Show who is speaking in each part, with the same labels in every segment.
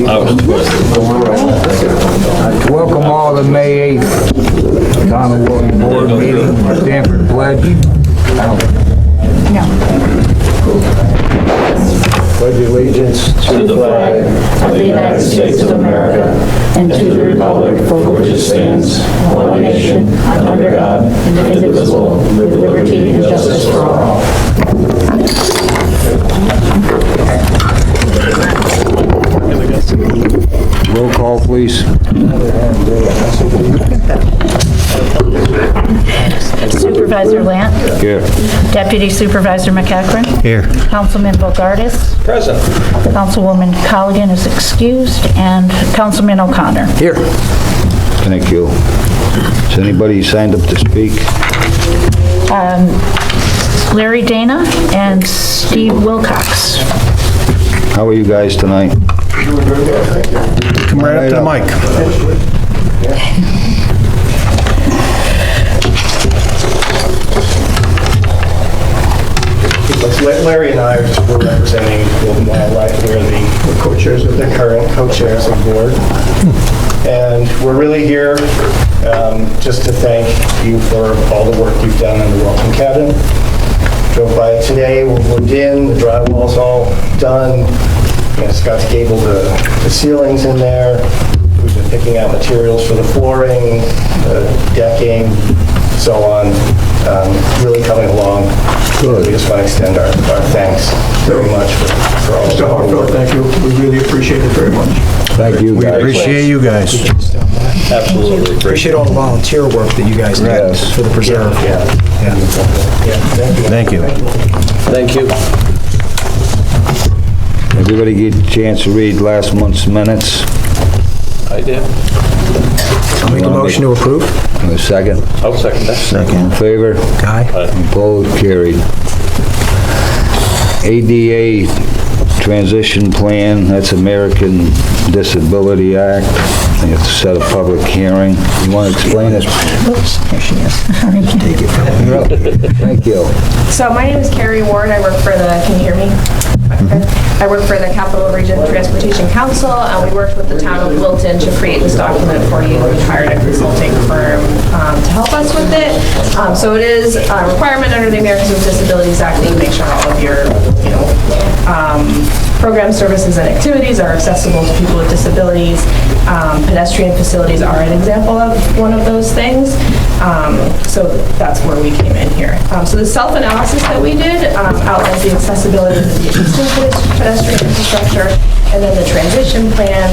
Speaker 1: Welcome all to May 8th, Town of Wilton Board meeting, Stanford Pledge. Pledge allegiance
Speaker 2: to the flag of the United States of America and to the republic for which it stands, one nation, under God, indivisible, with liberty and justice for all.
Speaker 1: Roll call, please.
Speaker 3: Supervisor Lant.
Speaker 1: Here.
Speaker 3: Deputy Supervisor McEachran.
Speaker 1: Here.
Speaker 3: Councilman Bogardis.
Speaker 4: Present.
Speaker 3: Councilwoman Colligan is excused, and Councilman O'Connor.
Speaker 1: Here. Thank you. Has anybody signed up to speak?
Speaker 3: Larry Dana and Steve Wilcox.
Speaker 1: How are you guys tonight?
Speaker 4: Come right up to the mic. Larry and I were representing Wilton Wildlife. We're the co-chairs of the current co-chairs of the board. And we're really here just to thank you for all the work you've done on the Wilton cabin. Drove by it today, we're moved in, the drywall's all done. Scott's gabled the ceilings in there. We've been picking out materials for the flooring, the decking, so on. Really coming along.
Speaker 1: Good.
Speaker 4: We just want to extend our thanks very much for all
Speaker 5: Mr. Hartford, thank you. We really appreciate it very much.
Speaker 1: Thank you,
Speaker 5: We
Speaker 1: guys.
Speaker 5: appreciate you guys.
Speaker 4: Absolutely.
Speaker 5: Appreciate all the volunteer work that you guys did
Speaker 1: Yes.
Speaker 5: for the preserve.
Speaker 4: Yeah.
Speaker 5: Thank you.
Speaker 4: Thank you.
Speaker 1: Everybody get a chance to read last month's minutes?
Speaker 4: I did.
Speaker 5: I'll make a motion to approve.
Speaker 1: In a second.
Speaker 4: I'll second that.
Speaker 1: In favor?
Speaker 5: Aye.
Speaker 1: Opposed? Carried. ADA transition plan, that's American Disability Act. You have to set a public hearing. You want to explain it?
Speaker 3: Oops, there she is.
Speaker 5: Take it from
Speaker 1: You're up. Thank you.
Speaker 6: So my name is Carrie Ward. I work for the, can you hear me? Okay. I work for the Capital Region Transportation Council, and we worked with the town of Wilton to create this document for you. We hired a consulting firm to help us with it. So it is a requirement under the Americans with Disabilities Act that you make sure all of your, programs, services, and activities are accessible to people with disabilities. Pedestrian facilities are an example of one of those things. So that's where we came in here. So the self-analysis that we did outlines the accessibility of the existing pedestrian infrastructure, and then the transition plan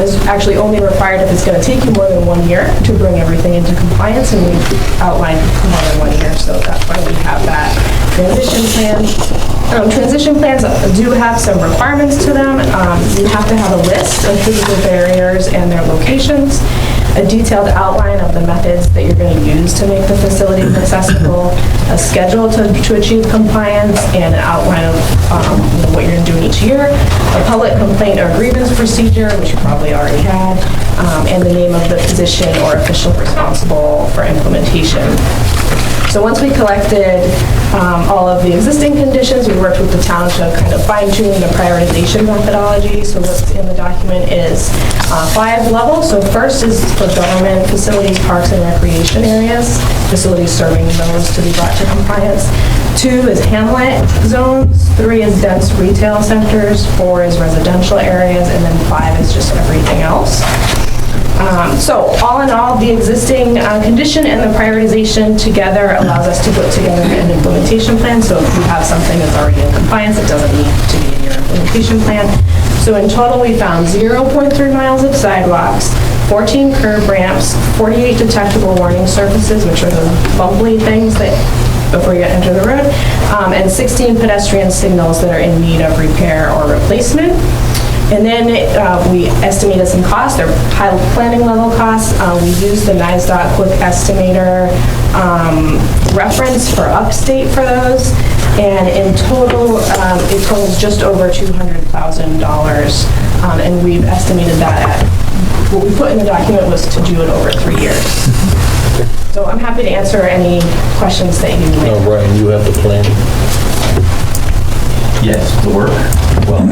Speaker 6: is actually only required if it's going to take you more than 1 year to bring everything into compliance, and we've outlined more than 1 year, so that's why we have that transition plan. Transition plans do have some requirements to them. You have to have a list of physical barriers and their locations, a detailed outline of the methods that you're going to use to make the facilities accessible, a schedule to achieve compliance, and an outline of what you're going to do in each year, a public complaint or grievance procedure, which you probably already had, and the name of the position or official responsible for implementation. So once we collected all of the existing conditions, we worked with the town to kind of fine-tune the prioritization methodology. So what's in the document is 5 levels. So first is for government facilities, parks, and recreation areas, facilities serving those to be brought to compliance. 2 is hamlet zones. 3 is dense retail centers. 4 is residential areas. And then 5 is just everything else. So all in all, the existing condition and the prioritization together allows us to put together an implementation plan. So if you have something that's already in compliance, it doesn't need to be in your implementation plan. So in total, we found 0.3 miles of sidewalks, 14 curb ramps, 48 detectable warning surfaces, which are those bumpy things that before you enter the road, and 16 pedestrian signals that are in need of repair or replacement. And then we estimated some costs. They're high planning level costs. We used the NISDOT quick estimator reference for upstate for those. And in total, it totals just over $200,000. And we've estimated that at, what we put in the document was to do it over 3 years. So I'm happy to answer any questions that you may have.
Speaker 4: Brian, you have the plan?
Speaker 2: Yes, the work. Well,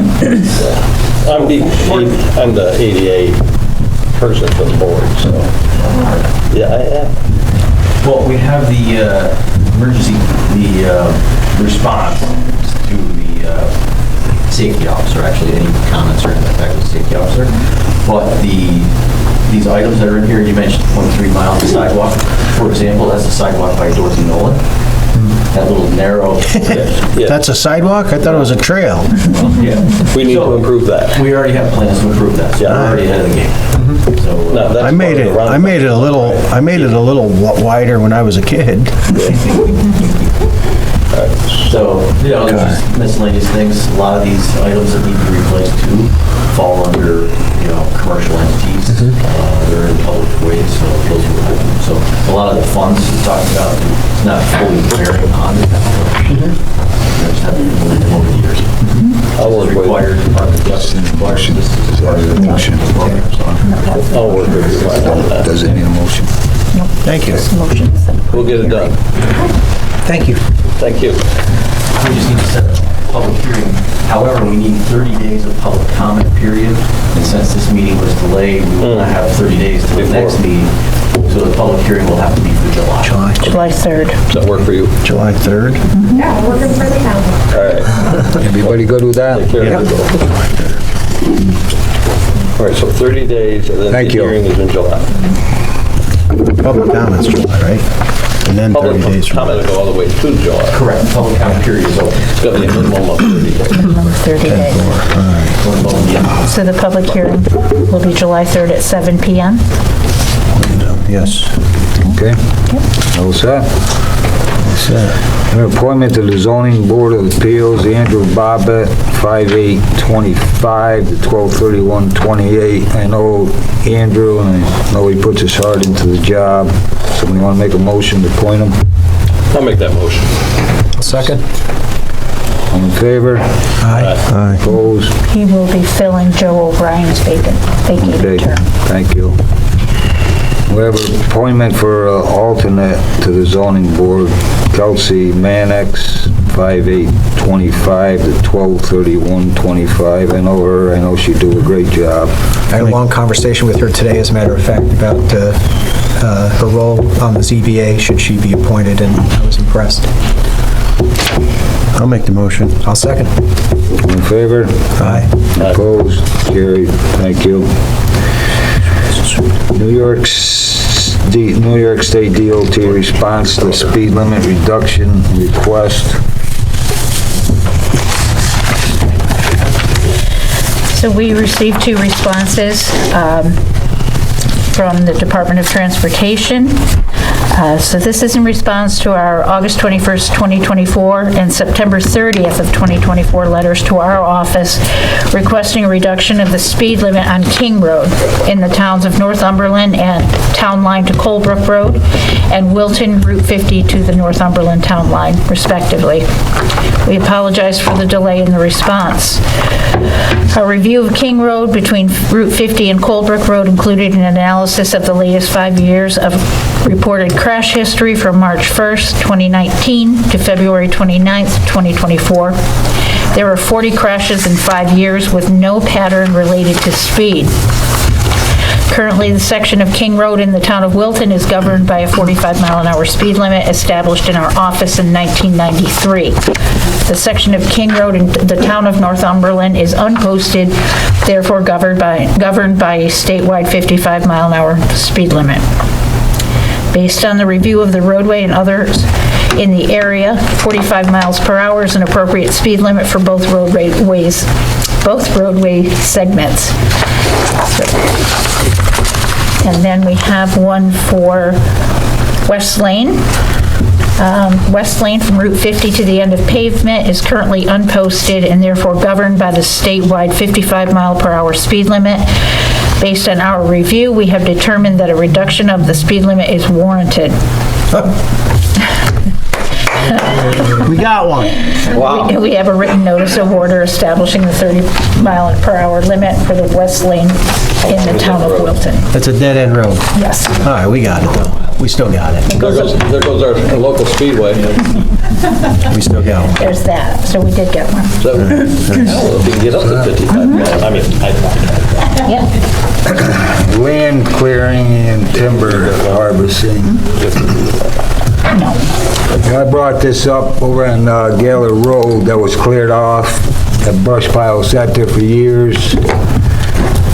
Speaker 7: I'm the ADA person for the board, so. Yeah, I am.
Speaker 8: Well, we have the emergency, response to the safety officer, actually, any comments or anything back to the safety officer. But these items that are in here, you mentioned 0.3 miles of sidewalk. For example, that's the sidewalk by Dorothy Nolan. That little narrow strip.
Speaker 5: That's a sidewalk? I thought it was a trail.
Speaker 8: Yeah.
Speaker 7: We need to improve that.
Speaker 8: We already have plans to improve that, so we're already ahead of the game. So,
Speaker 7: No, that's
Speaker 5: I made
Speaker 7: part of
Speaker 5: it,
Speaker 7: the
Speaker 5: I made it a little wider when I was a kid.
Speaker 8: So, there's just miscellaneous things. A lot of these items that need to be replaced too fall under, commercial entities. They're in public ways, so those will happen. So a lot of the funds we talked about, it's not fully bearing on the town. Just have to implement them over the years.
Speaker 7: I'll work with you.
Speaker 8: Required part of the justice,
Speaker 1: Motion.
Speaker 8: this is part of the
Speaker 1: Motion.
Speaker 8: program, so.
Speaker 7: I'll work with you on that.
Speaker 1: Does it need a motion?
Speaker 5: Thank you.
Speaker 3: Motions.
Speaker 7: We'll get it done.
Speaker 5: Thank you.
Speaker 7: Thank you.
Speaker 8: We just need to set a public hearing. However, we need 30 days of public comment period, and since this meeting was delayed, we will not have 30 days to the next meeting, so the public hearing will have to be for July.
Speaker 3: July 3rd.
Speaker 7: Does that work for you?
Speaker 5: July 3rd.
Speaker 6: Yeah, working for the town.
Speaker 7: All right.
Speaker 1: Everybody good with that?
Speaker 7: Take care of it. All right, so 30 days, and then the
Speaker 1: Thank you.
Speaker 7: hearing is in July.
Speaker 5: Public comments, July, right? And then 30
Speaker 7: Public
Speaker 5: days from
Speaker 7: comment will go all the way to July.
Speaker 8: Correct, public comment period is open.
Speaker 7: It's going to be a minimum of 30 days.
Speaker 3: Minimum of 30 days.
Speaker 8: We're above the end.
Speaker 3: So the public hearing will be July 3rd at 7 PM.
Speaker 5: Yes.
Speaker 1: Okay. All set? An appointment to the zoning board of appeals, Andrew Bobbitt, 5/8/25 to 12/31/28. I know Andrew, and I know he puts his heart into the job. Somebody want to make a motion to appoint him?
Speaker 7: I'll make that motion.
Speaker 5: Second?
Speaker 1: All in favor?
Speaker 5: Aye.
Speaker 1: Opposed?
Speaker 3: He will be filling Joe O'Brien's
Speaker 1: Okay,
Speaker 3: vacated term.
Speaker 1: thank you. We have an appointment for alternate to the zoning board, Kelsey Mannix, 5/8/25 to 12/31/25. I know her, I know she'd do a great job.
Speaker 5: I had a long conversation with her today, as a matter of fact, about her role on the ZBA, should she be appointed, and I was impressed. I'll make the motion. I'll second.
Speaker 1: All in favor?
Speaker 5: Aye.
Speaker 1: Opposed? Carried. Thank you. New York State DOT response to speed limit reduction request.
Speaker 3: So we received 2 responses from the Department of Transportation. So this is in response to our August 21st, 2024 and September 30th of 2024 letters to our office requesting a reduction of the speed limit on King Road in the towns of Northumberland and Town Line to Colebrook Road and Wilton Route 50 to the Northumberland Town Line, respectively. We apologize for the delay in the response. Our review of King Road between Route 50 and Colebrook Road included an analysis of the latest 5 years of reported crash history from March 1st, 2019 to February 29th, 2024. There were 40 crashes in 5 years with no pattern related to speed. Currently, the section of King Road in the town of Wilton is governed by a 45-mile-an-hour speed limit established in our office in 1993. The section of King Road in the town of Northumberland is unposted, therefore governed by a statewide 55-mile-an-hour speed limit. Based on the review of the roadway and others in the area, 45 miles per hour is an appropriate speed limit for both roadway segments. And then we have one for West Lane. West Lane from Route 50 to the end of pavement is currently unposted and therefore governed by the statewide 55-mile-per-hour speed limit. Based on our review, we have determined that a reduction of the speed limit is warranted.
Speaker 5: We got one.
Speaker 3: We have a written notice of order establishing the 30-mile-per-hour limit for the West Lane in the town of Wilton.
Speaker 5: That's a dead-end road.
Speaker 3: Yes.
Speaker 5: All right, we got it, though. We still got it.
Speaker 7: There goes our local speedway.
Speaker 5: We still got one.
Speaker 3: There's that, so we did get one.
Speaker 7: So, I don't know if you can get up to 55 miles. I mean,
Speaker 3: Yep.
Speaker 1: Land clearing and timber harvesting.
Speaker 3: No.
Speaker 1: I brought this up over on Gaylor Road that was cleared off. That brush pile sat there for years.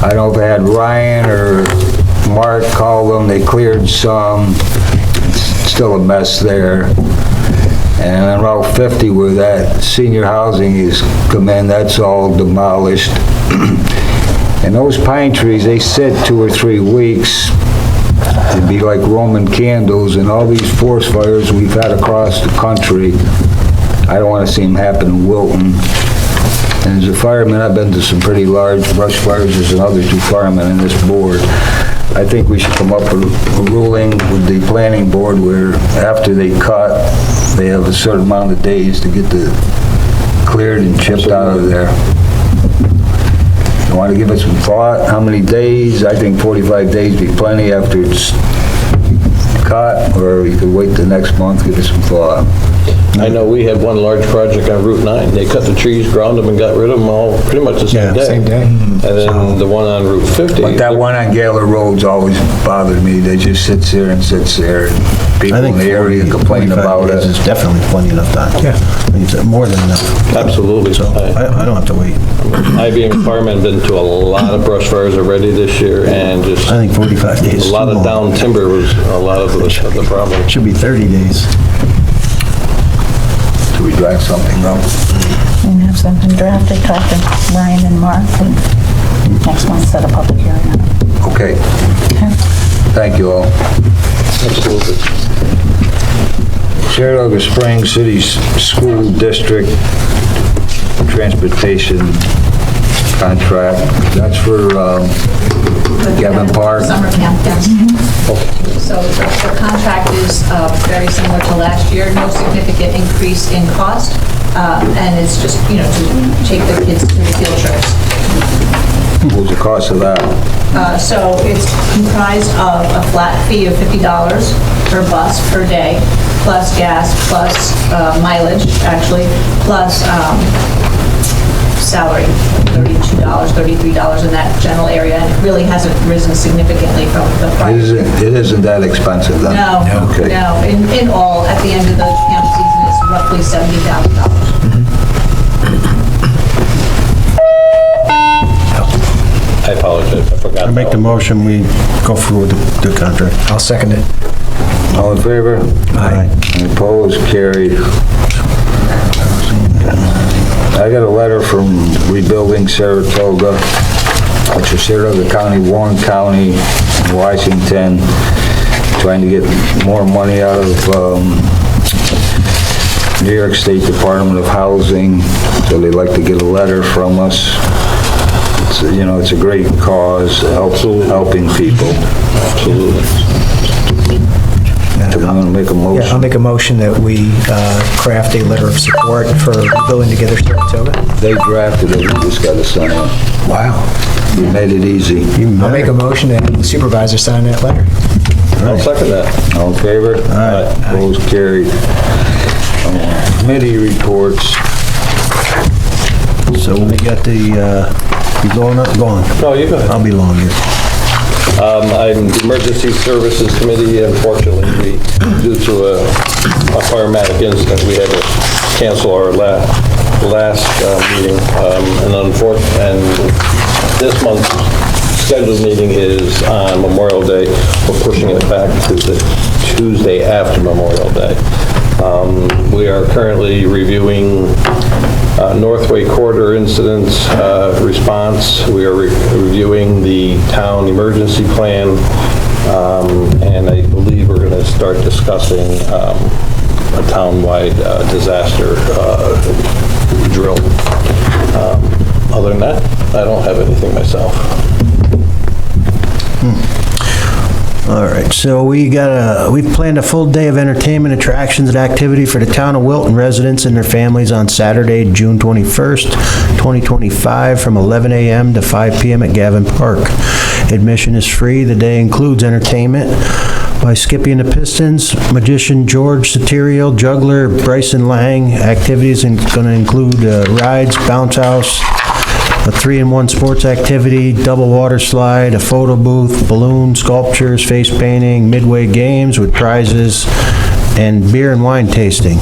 Speaker 1: I don't know if I had Ryan or Mark call them, they cleared some. It's still a mess there. And on Route 50 where that senior housing is come in, that's all demolished. And those pine trees, they sit 2 or 3 weeks. It'd be like Roman candles, and all these forest fires we've had across the country, I don't want to see them happen in Wilton. And as a fireman, I've been to some pretty large brush fires. There's another 2 firemen in this board. I think we should come up with a ruling with the planning board where after they cut, they have a certain amount of days to get the cleared and chipped out of there. You want to give it some thought? How many days? I think 45 days would be plenty after it's cut, or you could wait the next month, give it some thought.
Speaker 7: I know we had one large project on Route 9. They cut the trees, ground them, and got rid of them all pretty much the same day.
Speaker 5: Same day.
Speaker 7: And then the one on Route 50.
Speaker 1: But that one on Gaylor Road's always bothered me. They just sits there and sits there. People
Speaker 5: I
Speaker 1: in
Speaker 5: think
Speaker 1: the area complain
Speaker 5: 45
Speaker 1: about
Speaker 5: days
Speaker 1: it.
Speaker 5: is definitely plenty enough time. Yeah. It's more than enough.
Speaker 7: Absolutely.
Speaker 5: So I don't have to wait.
Speaker 7: I, being a fireman, been to a lot of brush fires already this year, and just
Speaker 5: I think 45 days is
Speaker 7: a lot
Speaker 5: too
Speaker 7: of
Speaker 5: long.
Speaker 7: down timber was a lot of the problem.
Speaker 5: It should be 30 days.
Speaker 1: Should we draft something up?
Speaker 3: And have something drafted, talk to Ryan and Mark, and next month set a public hearing on it.
Speaker 1: Okay.
Speaker 3: Okay.
Speaker 1: Thank you all.
Speaker 7: Absolutely.
Speaker 1: Saratoga Springs City School District Transportation Contract. That's for Gavin Park.
Speaker 2: Summer camp, yes. So the contract is very similar to last year, no significant increase in cost, and it's just, to take the kids to the field trips.
Speaker 1: What was the cost of that?
Speaker 2: So it's comprised of a flat fee of $50 per bus per day, plus gas, plus mileage, actually, plus salary, $32, $33 in that general area, and it really hasn't risen significantly from the prior.
Speaker 1: It isn't that expensive then?
Speaker 2: No,
Speaker 1: Okay.
Speaker 2: no. In all, at the end of the camp season, it's roughly $70,000.
Speaker 7: I apologize, I forgot.
Speaker 5: I make the motion, we go through with the contract. I'll second it.
Speaker 1: All in favor?
Speaker 5: Aye.
Speaker 1: Any opposed? Carried. I got a letter from Rebuilding Saratoga, which is Saratoga County, Warren County, Washington, trying to get more money out of New York State Department of Housing, so they'd like to get a letter from us. It's a great cause, helping people.
Speaker 7: Absolutely.
Speaker 1: I'm gonna make a
Speaker 5: Yeah, I'll
Speaker 1: motion.
Speaker 5: make a motion that we craft a letter of support for Building Together Saratoga.
Speaker 1: They drafted it, we just gotta sign it.
Speaker 5: Wow.
Speaker 1: We made it easy.
Speaker 5: I'll make a motion that the supervisor sign that letter.
Speaker 7: I'll second that.
Speaker 1: All in favor?
Speaker 5: Aye.
Speaker 1: Opposed? Carried. Committee reports.
Speaker 5: So we got the, you going up? Go on.
Speaker 7: No, you go ahead.
Speaker 5: I'll be longer.
Speaker 7: I'm the Emergency Services Committee. Unfortunately, due to a firematic incident, we had to cancel our last meeting. And this month's scheduled meeting is on Memorial Day. We're pushing it back to the Tuesday after Memorial Day. We are currently reviewing Northway Corridor incidents response. We are reviewing the town emergency plan, and I believe we're going to start discussing a town-wide disaster drill. Other than that, I don't have anything myself.
Speaker 5: All right, so we've planned a full day of entertainment, attractions, and activity for the town of Wilton residents and their families on Saturday, June 21st, 2025, from 11 a.m. to 5 p.m. at Gavin Park. Admission is free. The day includes entertainment, by Skippy and the Pistons, magician George Soterio, juggler Bryson Lang. Activities going to include rides, bounce house, a 3-in-1 sports activity, double water slide, a photo booth, balloon sculptures, face painting, midway games with prizes, and beer and wine tasting.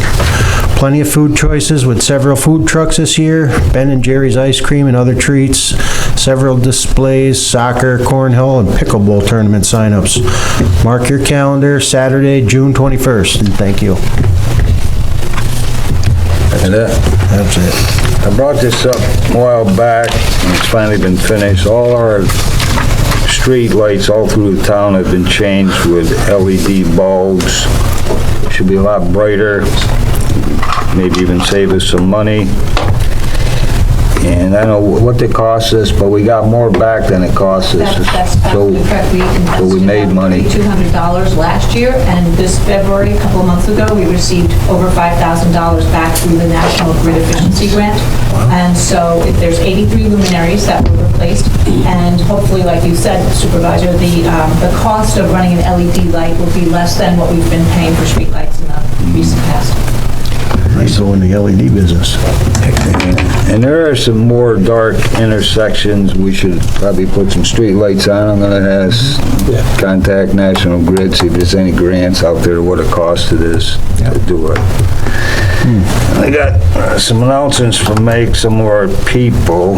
Speaker 5: Plenty of food choices with several food trucks this year, Ben & Jerry's ice cream and other treats, several displays, soccer, cornhole, and pickleball tournament signups. Mark your calendar, Saturday, June 21st, and thank you. That's it.
Speaker 1: I brought this up a while back, and it's finally been finished. All our street lights all through the town have been changed with LED bulbs. Should be a lot brighter, maybe even save us some money. And I don't know what they cost us, but we got more back than it cost us.
Speaker 2: That's correct.
Speaker 1: So we made money.
Speaker 2: $200 last year, and this February, a couple of months ago, we received over $5,000 back through the National Grid Efficiency Grant. And so if there's 83 luminaries that were replaced, and hopefully, like you said, Supervisor, the cost of running an LED light will be less than what we've been paying for streetlights in the recent past.
Speaker 5: Nice to go in the LED business.
Speaker 1: And there are some more dark intersections. We should probably put some street lights on. I'm gonna contact National Grid, see if there's any grants out there, what it costs to this, to do it. I got some announcements to make, some of our people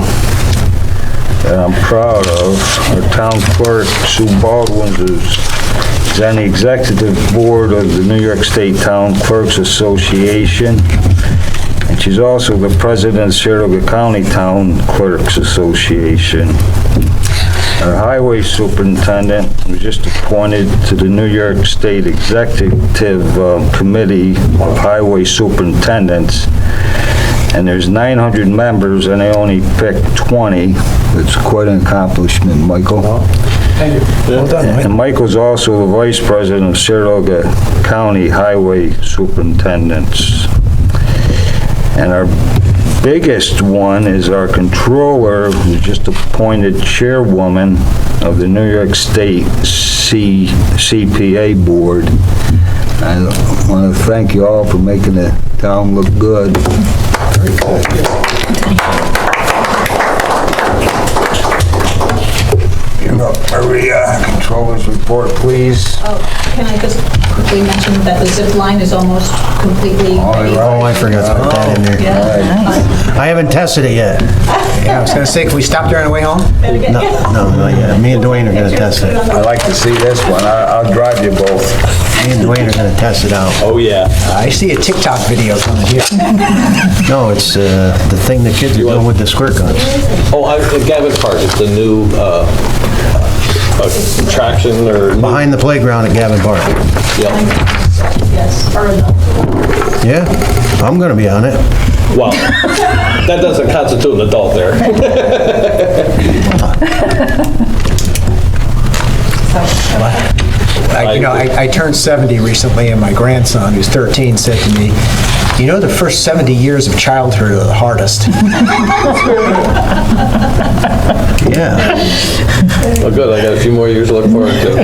Speaker 1: that I'm proud of. Our town clerk, Sue Baldwin, is on the executive board of the New York State Town Clerks Association, and she's also the president of Saratoga County Town Clerks Association. Our highway superintendent was just appointed to the New York State Executive Committee of Highway Superintendents, and there's 900 members, and they only picked 20. It's quite an accomplishment, Michael.
Speaker 4: Thank you. Well done, Mike.
Speaker 1: And Michael's also the vice president of Saratoga County Highway Superintendents. And our biggest one is our controller, who's just appointed chairwoman of the New York State CPA board. I want to thank you all for making the town look good.
Speaker 4: Very good.
Speaker 1: Maria, controller's report, please.
Speaker 2: Oh, can I just quickly mention that the zip line is almost completely ready?
Speaker 5: Oh, I forgot to put that in there.
Speaker 2: Yeah.
Speaker 5: I haven't tested it yet.
Speaker 9: Yeah, I was gonna say, can we stop there on the way home?
Speaker 5: No, not yet. Me and Dwayne are gonna test it.
Speaker 1: I'd like to see this one. I'll drive you both.
Speaker 5: Me and Dwayne are gonna test it out.
Speaker 7: Oh, yeah.
Speaker 9: I see a TikTok video coming here.
Speaker 5: No, it's the thing the kids are doing with the squirt guns.
Speaker 7: Oh, Gavin Park, it's the new attraction or...
Speaker 5: Behind the playground at Gavin Park.
Speaker 7: Yeah.
Speaker 2: Yes, or no.
Speaker 5: Yeah, I'm gonna be on it.
Speaker 7: Well, that doesn't constitute an adult there.
Speaker 9: I turned 70 recently, and my grandson, who's 13, said to me, "You know, the first 70 years of childhood are the hardest."
Speaker 5: Yeah.
Speaker 7: Well, good, I got a few more years to look forward to.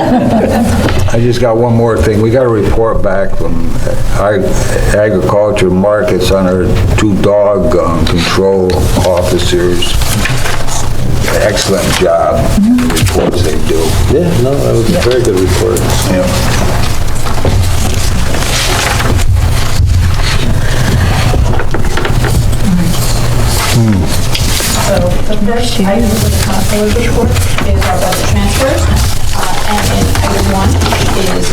Speaker 1: I just got one more thing. We got a report back from agriculture markets on our 2 dog control officers. Excellent job, the reports they do.
Speaker 7: Yeah, no, that was a very good report.
Speaker 1: Yeah.
Speaker 2: So the first item of the comptroller's report is our budget transfers. And item 1 is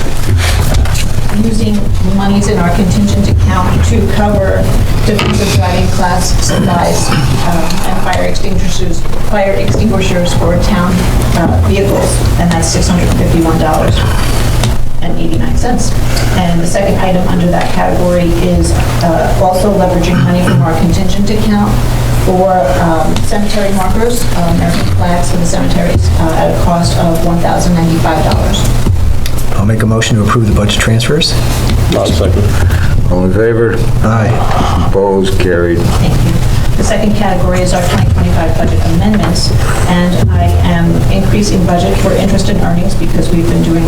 Speaker 2: using monies in our contingent account to cover defensive driving class supplies and fire extinguishers for town vehicles, and that's $651.89. And the second item under that category is also leveraging money from our contingent account for cemetery markers, American flags in the cemeteries, at a cost of $1,095.
Speaker 9: I'll make a motion to approve the budget transfers.
Speaker 7: I'll second.
Speaker 1: All in favor?
Speaker 5: Aye.
Speaker 1: Opposed? Carried.
Speaker 2: Thank you.
Speaker 3: The second category is our 2025 budget amendments, and I am increasing budget for interest and earnings because we've been doing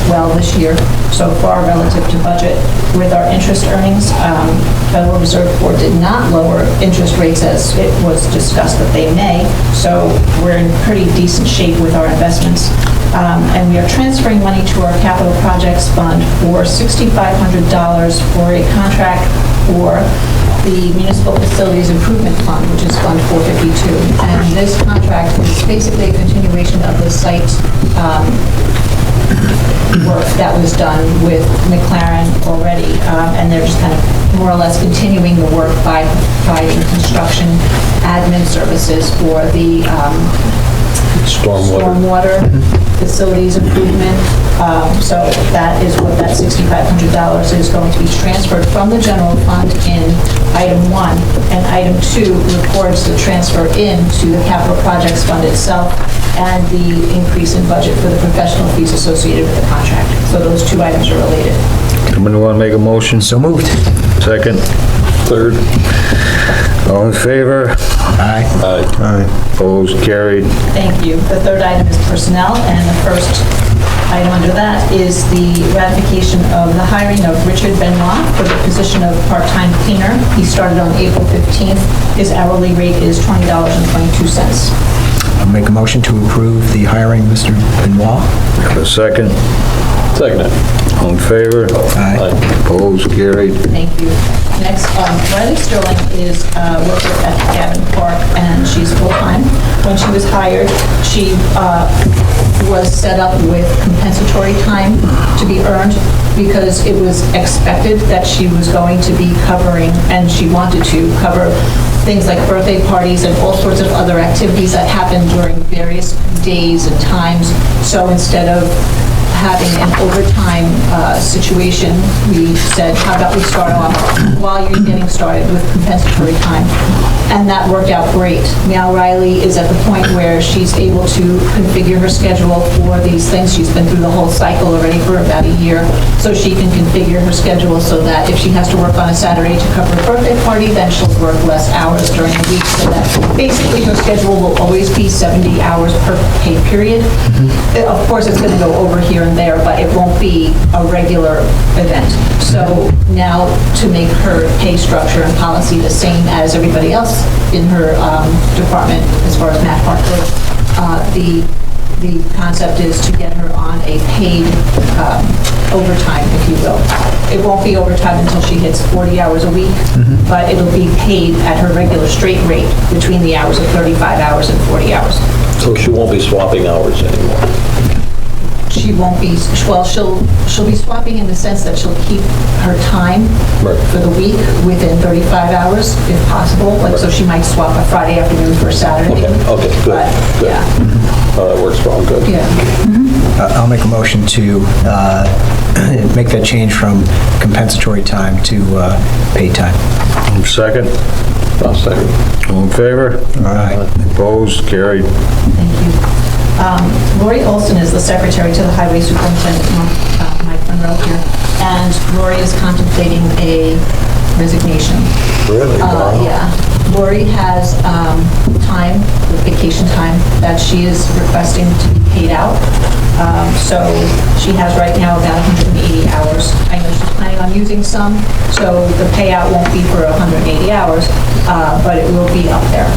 Speaker 3: well this year so far relative to budget. With our interest earnings, Federal Reserve Board did not lower interest rates as it was discussed that they may, so we're in pretty decent shape with our investments. And we are transferring money to our capital projects fund for $6,500 for a contract for the Municipal Facilities Improvement Fund, which is Fund 452. And this contract is basically a continuation of the site work that was done with McLaren already, and they're just kind of more or less continuing the work by providing construction admin services for the stormwater facilities improvement. So that is what that $6,500 is going to be transferred from the general fund in item 1, and item 2 records the transfer into the capital projects fund itself and the increase in budget for the professional fees associated with the contract. So those two items are related.
Speaker 1: Somebody want to make a motion?
Speaker 9: So moved.
Speaker 1: Second?
Speaker 7: Third.
Speaker 1: All in favor?
Speaker 9: Aye.
Speaker 1: Aye. Opposed, carried.
Speaker 3: Thank you. The third item is personnel, and the first item under that is the ratification of the hiring of Richard Benoit for the position of part-time cleaner. He started on April 15th. His hourly rate is $20.22.
Speaker 9: I'll make a motion to approve the hiring of Mr. Benoit.
Speaker 1: Have a second?
Speaker 7: Second.
Speaker 1: All in favor?
Speaker 9: Aye.
Speaker 1: Opposed, carried.
Speaker 3: Thank you. Next, Riley Sterling is a worker at Gavin Park, and she's full-time. When she was hired, she was set up with compensatory time to be earned because it was expected that she was going to be covering, and she wanted to cover things like birthday parties and all sorts of other activities that happen during various days and times. So instead of having an overtime situation, we said, how about we start off while you're getting started with compensatory time? And that worked out great. Now Riley is at the point where she's able to configure her schedule for these things. She's been through the whole cycle already for about a year, so she can configure her schedule so that if she has to work on a Saturday to cover a birthday party, then she'll work less hours during the week, so that basically her schedule will always be 70 hours per pay period. Of course, it's going to go over here and there, but it won't be a regular event. So now, to make her pay structure and policy the same as everybody else in her department, as far as Matt Park goes, the concept is to get her on a paid overtime, if you will. It won't be overtime until she hits 40 hours a week, but it'll be paid at her regular straight rate between the hours of 35 hours and 40 hours.
Speaker 7: So she won't be swapping hours anymore.
Speaker 3: She won't be, well, she'll be swapping in the sense that she'll keep her time
Speaker 7: Right.
Speaker 3: for the week within 35 hours, if possible. Like, so she might swap a Friday afternoon for a Saturday.
Speaker 7: Okay, good,
Speaker 3: But,
Speaker 7: good.
Speaker 3: yeah,
Speaker 7: That works well, good.
Speaker 3: yeah.
Speaker 9: I'll make a motion to make that change from compensatory time to paid time.
Speaker 1: Second?
Speaker 7: I'll second.
Speaker 1: All in favor?
Speaker 9: Aye.
Speaker 1: Opposed, carried.
Speaker 3: Thank you. Lori Olson is the secretary to the highway superintendent, Mike Monroe here, and Lori is contemplating a resignation.
Speaker 7: Really?
Speaker 3: Yeah. Lori has time, vacation time, that she is requesting to be paid out. So she has right now about 180 hours. I know she's planning on using some, so the payout won't be for 180 hours, but it will be up there.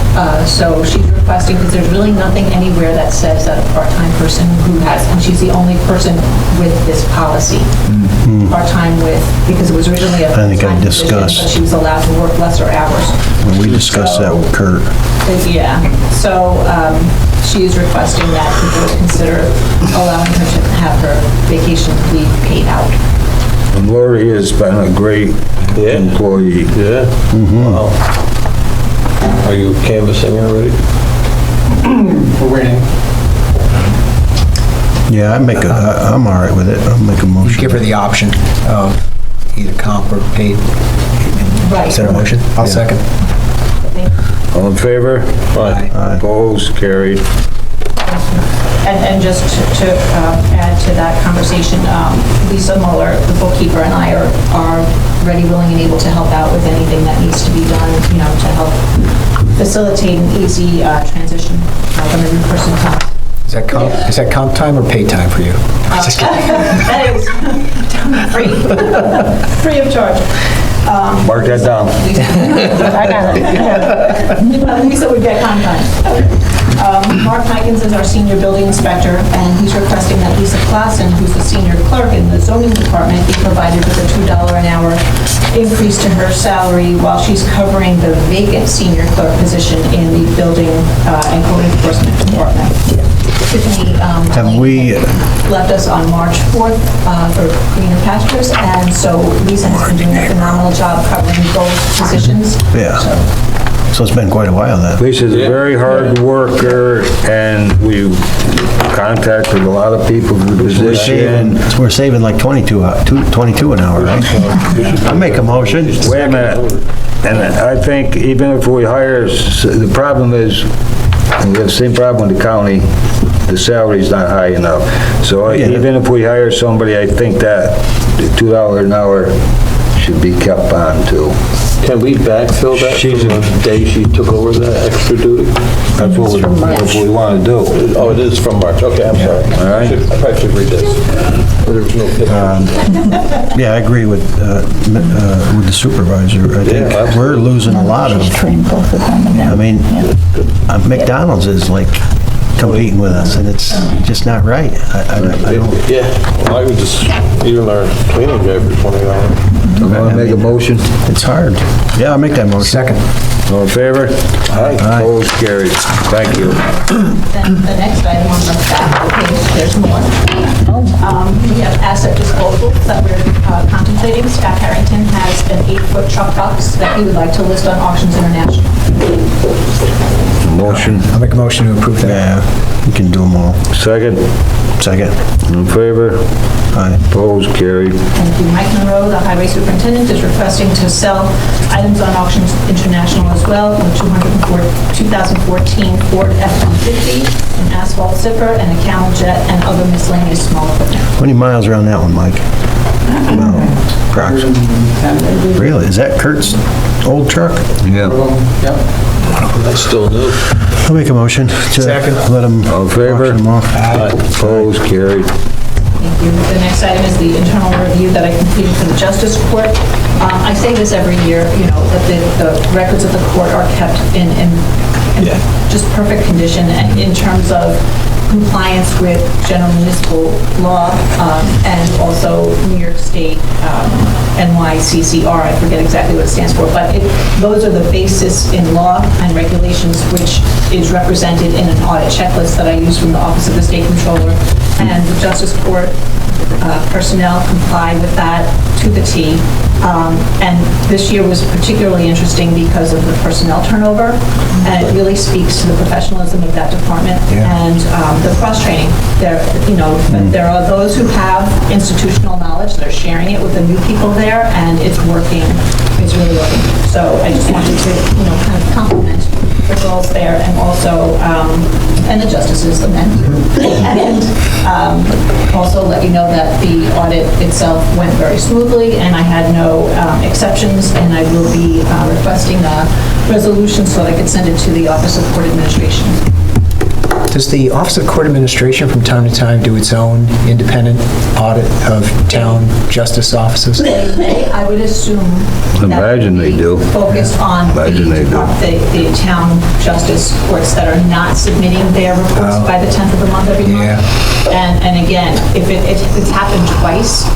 Speaker 3: So she's requesting, because there's really nothing anywhere that says that a part-time person who has, and she's the only person with this policy, part-time with, because it was originally a
Speaker 5: I think I
Speaker 3: full-time position,
Speaker 5: discussed.
Speaker 3: but she was allowed to work lesser hours.
Speaker 5: We discussed that with Kurt.
Speaker 3: Yeah, so she is requesting that the board consider allowing her to have her vacation leave paid out.
Speaker 1: And Lori has been a great employee.
Speaker 7: Yeah? Wow. Are you canvassing already?
Speaker 9: We're waiting.
Speaker 5: Yeah, I'm all right with it. I'll make a motion.
Speaker 9: Give her the option of either comp or paid.
Speaker 3: Right.
Speaker 9: Is that a motion? I'll second.
Speaker 1: All in favor?
Speaker 7: Aye.
Speaker 1: Opposed, carried.
Speaker 6: And just to add to that conversation, Lisa Muller, the bookkeeper, and I are ready, willing, and able to help out with anything that needs to be done, to help facilitate an easy transition when a new person comes.
Speaker 9: Is that comp time or pay time for you? Just kidding.
Speaker 6: That is free, free of charge.
Speaker 1: Mark that down.
Speaker 3: I got it.
Speaker 6: Lisa would get comp time. Mark Mikens is our senior building inspector, and he's requesting that Lisa Clausen, who's the senior clerk in the zoning department, be provided with a $2 an hour increase to her salary while she's covering the vacant senior clerk position in the building and code enforcement department. Tiffany left us on March 4th for greener pastures, and so Lisa has been doing a phenomenal job covering both positions.
Speaker 5: Yeah. So it's been quite a while then.
Speaker 1: Lisa's a very hard worker, and we contacted a lot of people for the position.
Speaker 5: We're saving like 22 an hour, right? I make a motion.
Speaker 1: Wait a minute, and I think even if we hire, the problem is, we have the same problem with the county, the salary's not high enough. So even if we hire somebody, I think that the $2 an hour should be kept on too.
Speaker 7: Can we backfill that from the day she took over that extra duty?
Speaker 1: That's what we want to do.
Speaker 7: Oh, it is from March, okay, I'm sorry.
Speaker 1: All right.
Speaker 7: I probably should read this. There was no picture.
Speaker 5: Yeah, I agree with the supervisor. I think
Speaker 7: absolutely.
Speaker 5: we're losing a lot of,
Speaker 3: Train both of them.
Speaker 5: I mean, McDonald's is like competing with us, and it's just not right. I don't.
Speaker 7: Yeah, well, I would just, even our cleaning guy for $20.
Speaker 1: You want to make a motion?
Speaker 5: It's hard. Yeah, I'll make that motion.
Speaker 9: Second.
Speaker 1: All in favor? Aye. Opposed, carried. Thank you.
Speaker 6: Then the next item on the back of the page, there's more. We have asset disposal that we're contemplating. Scott Harrington has an 8-foot truck box that he would like to list on Auctions International.
Speaker 1: Motion,
Speaker 9: I'll make a motion to approve that.
Speaker 5: Yeah, you can do them all.
Speaker 1: second,
Speaker 5: Second.
Speaker 1: in favor?
Speaker 5: Aye.
Speaker 1: Opposed, carried.
Speaker 6: Thank you. Mike Monroe, the highway superintendent, is requesting to sell items on Auctions International as well, a 2014 Ford F-150, an asphalt zipper, and a camel jet, and other miscellaneous small equipment.
Speaker 5: How many miles are on that one, Mike? Well, approximately. Really? Is that Kurt's old truck?
Speaker 1: Yeah.
Speaker 7: That's still new.
Speaker 5: I'll make a motion to let him
Speaker 1: All in favor?
Speaker 5: auction them off.
Speaker 1: Opposed, carried.
Speaker 6: Thank you. The next item is the internal review that I completed for the Justice Court. I say this every year, that the records of the court are kept in just perfect condition in terms of compliance with general municipal law and also New York State NYCCR. I forget exactly what it stands for, but those are the basis in law and regulations, which is represented in an audit checklist that I use from the Office of the State Controller. And the Justice Court personnel comply with that to the T. And this year was particularly interesting because of the personnel turnover, and it really speaks to the professionalism of that department and the cross-training. There are those who have institutional knowledge, they're sharing it with the new people there, and it's working, it's really working. So I just wanted to, kind of compliment the girls there, and also, and the justices, the men, and also let you know that the audit itself went very smoothly, and I had no exceptions, and I will be requesting a resolution so that I can send it to the Office of Court Administration.
Speaker 9: Does the Office of Court Administration from time to time do its own independent audit of town justice offices?
Speaker 6: I would assume
Speaker 1: Imagine they do.
Speaker 6: Focused on
Speaker 1: Imagine they do.
Speaker 6: the town justice courts that are not submitting their reports by the 10th of the month every month. And again, if it's happened twice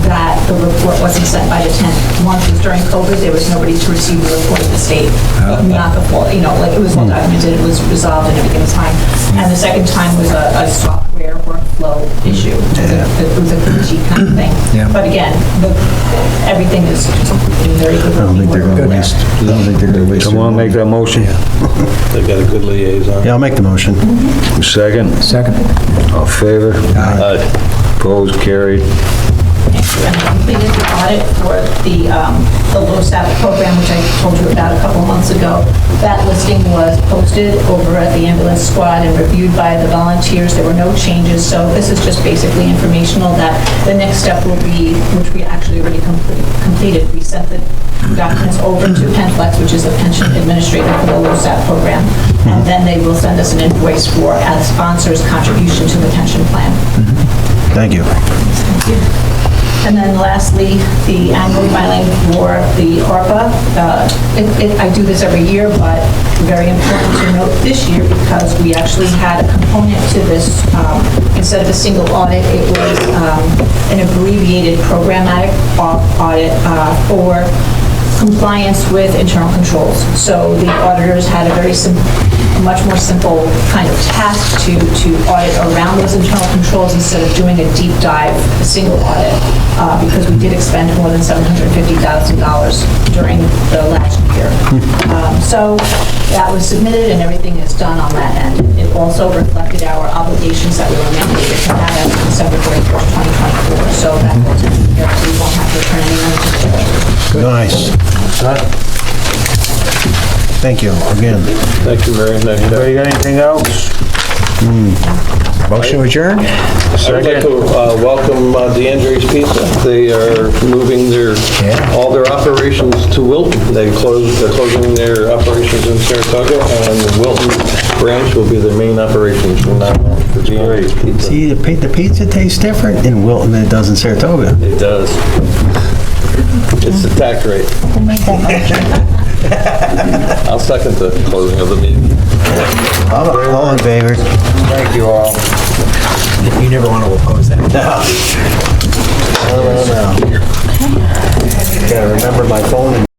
Speaker 6: that the report wasn't sent by the 10th. Once was during COVID, there was nobody to receive the report at the state. Not the full, like it was well documented, it was resolved and everything was fine. And the second time was a software workflow issue. It was a PG kind of thing. But again, everything is very good.
Speaker 5: I don't think they're going to waste. I don't think they're going to waste.
Speaker 1: Someone make that motion?
Speaker 7: They've got a good liaison.
Speaker 5: Yeah, I'll make the motion.
Speaker 1: Second,
Speaker 9: Second.
Speaker 1: all in favor?
Speaker 7: Aye.
Speaker 1: Opposed, carried.
Speaker 2: and completed the audit for the LoSAP program, which I told you about a couple months ago. That listing was posted over at the ambulance squad and reviewed by the volunteers. There were no changes, so this is just basically informational that the next step will be, which we actually already completed. We sent the documents over to PenFlex, which is the pension administrator for the LoSAP program, and then they will send us an invoice for as sponsors' contribution to the pension plan.
Speaker 5: Thank you.
Speaker 2: And then lastly, the annual filing for the ARPA. I do this every year, but very important to note this year because we actually had a component to this. Instead of a single audit, it was an abbreviated programmatic audit for compliance with internal controls. So the auditors had a very much more simple kind of task to audit around those internal controls instead of doing a deep dive, a single audit, because we did expend more than $750,000 during the last year. So that was submitted and everything is done on that end. It also reflected our obligations that we were mandated to have as of December 31st, 2024. So that will take care of, we won't have to return any money to the treasury.
Speaker 5: Nice. Thank you again.
Speaker 7: Thank you, Mary.
Speaker 1: Anybody got anything else?
Speaker 9: Motion adjourned?
Speaker 7: I would like to welcome DeAndre's Pizza. They are moving all their operations to Wilton. They're closing their operations in Saratoga, and the Wilton branch will be their main operations from now on for DeAndre's Pizza.
Speaker 5: See, the pizza tastes different in Wilton than it does in Saratoga.
Speaker 7: It does. It's the tax rate.
Speaker 3: Who made that motion?
Speaker 7: I'll second the closing of the meeting.
Speaker 5: All in favor?
Speaker 1: Thank you all.
Speaker 9: You never want to oppose that.
Speaker 5: No. Gotta remember my phone.